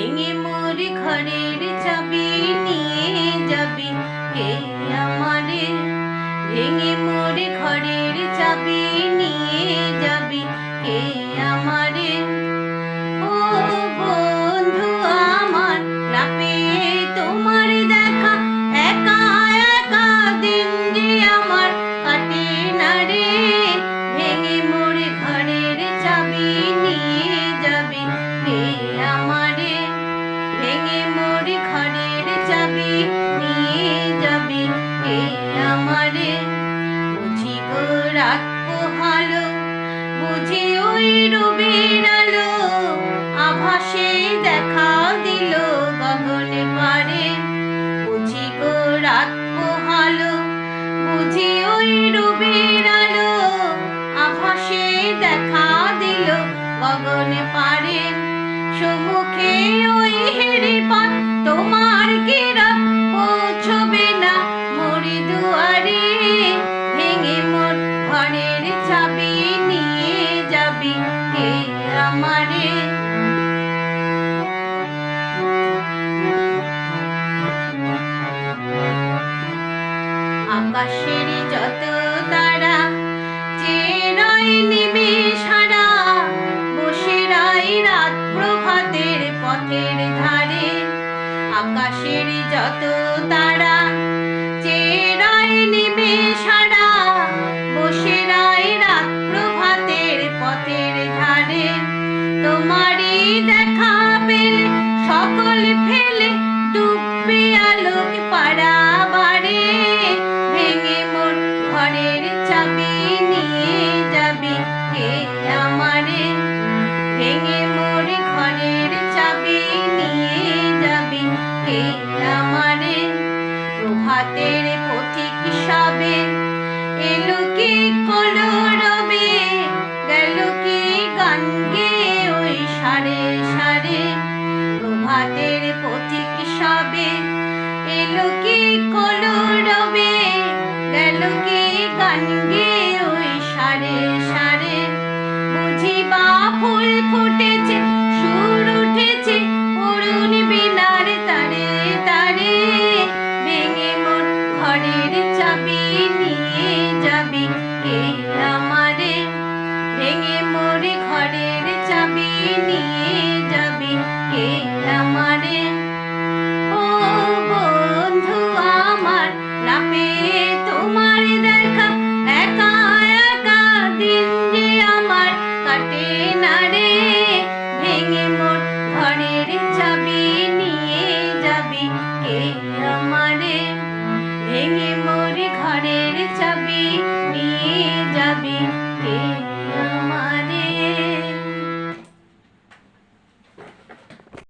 ভেঙে মোর ঘরের চাবি নিয়ে যাবি কে আমারে, ভেঙে মোর ঘরের চাবি নিয়ে যাবি কে আমারে। ও বন্ধু আমার, না পেয়ে তোমার দেখা, একা একা দিন যে আমার কাটে না রে। ভেঙে মোর ঘরের চাবি নিয়ে যাবি কে আমারে, ভেঙে মোর ঘরের চাবি নিয়ে যাবি কে আমারে। বুঝি গো রাত পোহালো, বুঝি ওই রবির আলো, আভাসে দেখা দিল গগনে পারে। বুঝি গো রাত পোহালো, বুঝি ওই রবির আলো, আভাসে দেখা দিল গগনে পারে। সম্মুখে ওই হেরি পথ, তোমার কি রাত পৌঁছবে না মোর দুয়ারে। ভেঙে মোর ঘরের চাবি নিয়ে যাবি কে আমারে। আকাশের যত তারা চেরাই নিমেষ হারা, বসে রাই রাত প্রভাতের পথের ধারে। আকাশের যত তারা চেরাই নিমেষ হারা, বসে রাই রাত প্রভাতের পথের ধারে। তোমারই দেখা পেলে সকল ফেলে ডুববে আলোক পাড়া বাড়ে। ভেঙে মোর ঘরের চাবি নিয়ে যাবি কে আমারে, ভেঙে মোর ঘরের চাবি নিয়ে যাবি কে আমারে। প্রভাতের পথিক সবে এলো কি কলরবে, গেল কি গান গেয়ে ওই সারে সারে। প্রভাতের পথিক সবে এলো কি কলরবে, গেল কি গান গেয়ে ওই সারে সারে। বুঝি বা ফুল ফুটেছে, সুর উঠেছে অরুণ বীণার তারে তারে। ভেঙে মোর ঘরের চাবি নিয়ে যাবি কে আমারে, ভেঙে মোর ঘরের চাবি নিয়ে যাবি কে আমারে। ও বন্ধু আমার, না পেয়ে তোমার দেখা, একা একা দিন যে আমার কাটে না রে। ভেঙে মোর ঘরের চাবি নিয়ে যাবি কে আমারে, ভেঙে